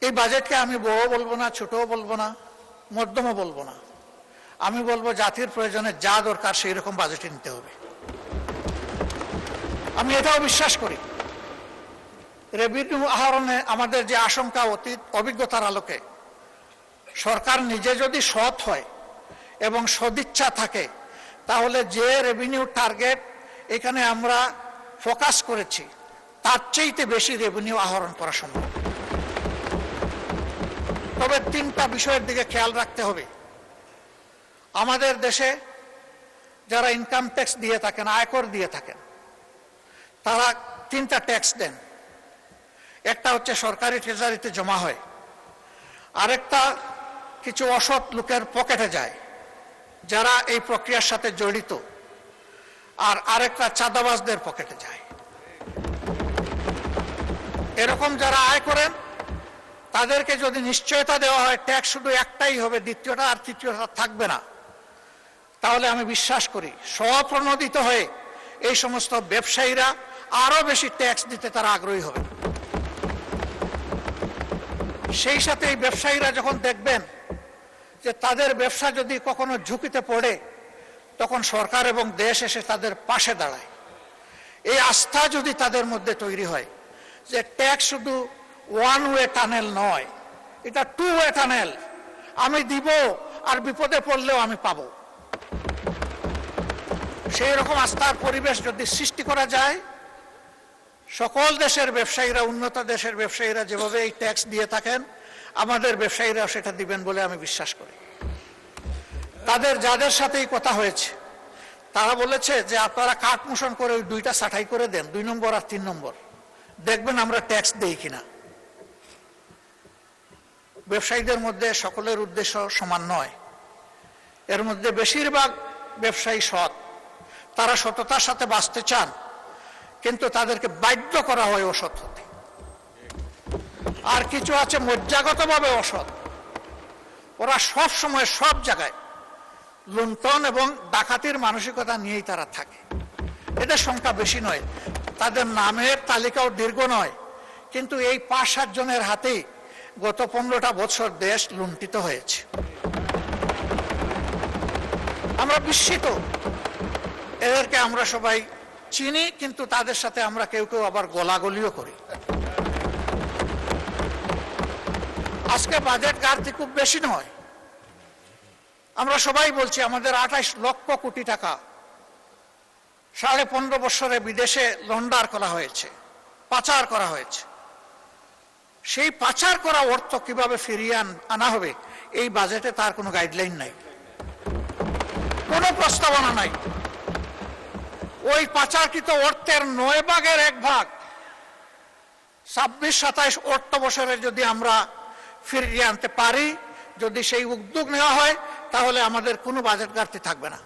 এই বাজেটকে আমি বড় বলবো না, ছোটও বলবো না, মধ্যমও বলবো না। আমি বলবো জাতির প্রয়োজনে যা দরকার সেই রকম বাজেটে নিতে হবে। আমি এটাও বিশ্বাস করি, রেভিনিউ আহরণে আমাদের যে আশঙ্কা অতীত অভিজ্ঞতার আলোকে সরকার নিজে যদি সৎ হয় এবং সদিচ্ছা থাকে, তাহলে যে রেভিনিউ টার্গেট এখানে আমরা ফোকাস করেছি তার চাইতে বেশি রেভিনিউ আহরণ করা সম্ভব। তবে তিনটা বিষয়ের দিকে খেয়াল রাখতে হবে। আমাদের দেশে যারা ইনকাম ট্যাক্স দিয়ে থাকেন, আয়কর দিয়ে থাকেন, তারা তিনটা ট্যাক্স দেন। একটা হচ্ছে সরকারি ট্রেজারিতে জমা হয়, আরেকটা কিছু অসৎ লোকের পকেটে যায় যারা এই প্রক্রিয়ার সাথে জড়িত, আর আরেকটা চাঁদাবাজদের পকেটে যায়। এরকম যারা আয় করেন তাদেরকে যদি নিশ্চয়তা দেওয়া হয় ট্যাক্স শুধু একটাই হবে, দ্বিতীয়টা আর তৃতীয়টা থাকবে না, তাহলে আমি বিশ্বাস করি স্বপ্রণোদিত হয়ে এই সমস্ত ব্যবসায়ীরা আরো বেশি ট্যাক্স দিতে তারা আগ্রহী হবে। সেই সাথে এই ব্যবসায়ীরা যখন দেখবেন যে তাদের ব্যবসা যদি কখনো ঝুঁকিতে পড়ে, তখন সরকার এবং দেশ এসে তাদের পাশে দাঁড়ায়। এই আস্থা যদি তাদের মধ্যে তৈরি হয় যে ট্যাক্স শুধু ওয়ান ওয়ে টানেল নয়, এটা টু ওয়ে টানেল, আমি দিব আর বিপদে পড়লেও আমি পাবো, সেই রকম আস্থার পরিবেশ যদি সৃষ্টি করা যায়, সকল দেশের ব্যবসায়ীরা, উন্নত দেশের ব্যবসায়ীরা যেভাবে এই ট্যাক্স দিয়ে থাকেন, আমাদের ব্যবসায়ীরা সেটা দিবেন বলে আমি বিশ্বাস করি। তাদের যাদের সাথেই কথা হয়েছে তারা বলেছে যে আপনারা কাট মোশন করে ওই দুইটা ছাঁটাই করে দেন, 2 নম্বর আর 3 নম্বর, দেখবেন আমরা ট্যাক্স দেই কিনা। ব্যবসায়ীদের মধ্যে সকলের উদ্দেশ্য সমান নয়, এর মধ্যে বেশিরভাগ ব্যবসায়ী সৎ, তারা সততার সাথে বাঁচতে চান, কিন্তু তাদেরকে বাধ্য করা হয় অসৎ হতে। আর কিছু আছে মজ্জাগতভাবে অসৎ, ওরা সব সময় সব জায়গায় লুণ্ঠন এবং ডাকাতির মানসিকতা নিয়েই তারা থাকে। এদের সংখ্যা বেশি নয়, তাদের নামের তালিকাও দীর্ঘ নয়, কিন্তু এই 5-7 জনের হাতেই গত 15টা বছর দেশ লুণ্ঠিত হয়েছে। আমরা বিস্মিত, এদেরকে আমরা সবাই চিনি, কিন্তু তাদের সাথে আমরা কেউ কেউ আবার গলাগলিও করি। আজকে বাজেট ঘাটতি খুব বেশি নয়, আমরা সবাই বলছি আমাদের 28 লক্ষ কোটি টাকা 15.5 বছরে বিদেশে লন্ডার করা হয়েছে, পাচার করা হয়েছে। সেই পাচার করা অর্থ কিভাবে ফিরিয়ে আনা হবে এই বাজেটে তার কোনো গাইডলাইন নাই, কোনো প্রস্তাবনা নাই। ওই পাচারকৃত অর্থের 9 ভাগের 1 ভাগ 26-27 অর্থ বছরে যদি আমরা ফিরিয়ে আনতে পারি, যদি সেই উদ্যোগ নেওয়া হয়, তাহলে আমাদের কোনো বাজেট ঘাটতি থাকবে না।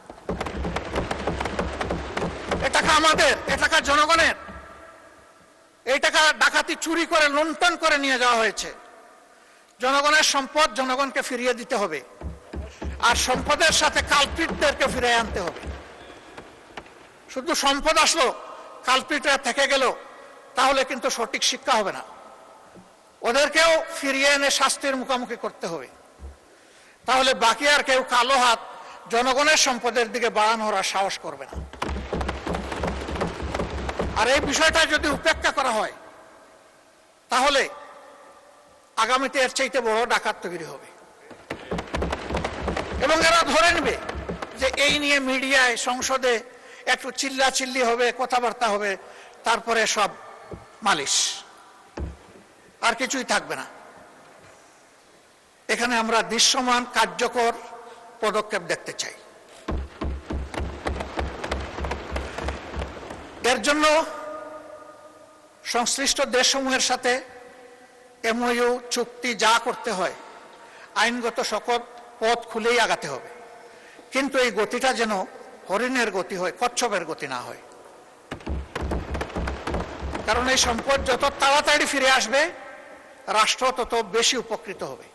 এ টাকা আমাদের, এ টাকা জনগণের। এই টাকা ডাকাতি, চুরি করে, লুণ্ঠন করে নিয়ে যাওয়া হয়েছে। জনগণের সম্পদ জনগণকে ফিরিয়ে দিতে হবে, আর সম্পদের সাথে কালপ্রিটদেরকে ফিরিয়ে আনতে হবে। শুধু সম্পদ আসলো, কালপ্রিটরা থেকে গেল, তাহলে কিন্তু সঠিক শিক্ষা হবে না। ওদেরকেও ফিরিয়ে এনে শাস্তির মুখোমুখি করতে হবে, তাহলে বাকি আর কেউ কালো হাত জনগণের সম্পদের দিকে বাড়ানোর আর সাহস করবে না। আর এই বিষয়টা যদি উপেক্ষা করা হয়, তাহলে আগামীতে এর চাইতে বড় ডাকাত তৈরি হবে, এবং এরা ধরে নেবে যে এই নিয়ে মিডিয়ায়, সংসদে একটু চিল্লাচিল্লি হবে, কথাবার্তা হবে, তারপরে সব মালিশ, আর কিছুই থাকবে না। এখানে আমরা দৃশ্যমান কার্যকর পদক্ষেপ দেখতে চাই। এর জন্য সংশ্লিষ্ট দেশসমূহের সাথে এমওইউ, চুক্তি যা করতে হয়, আইনগত সকল পথ খুলেই আগাতে হবে, কিন্তু এই গতিটা যেন হরিণের গতি হয়, কচ্ছপের গতি না হয়। কারণ এই সম্পদ যত তাড়াতাড়ি ফিরে আসবে, রাষ্ট্র তত বেশি উপকৃত হবে।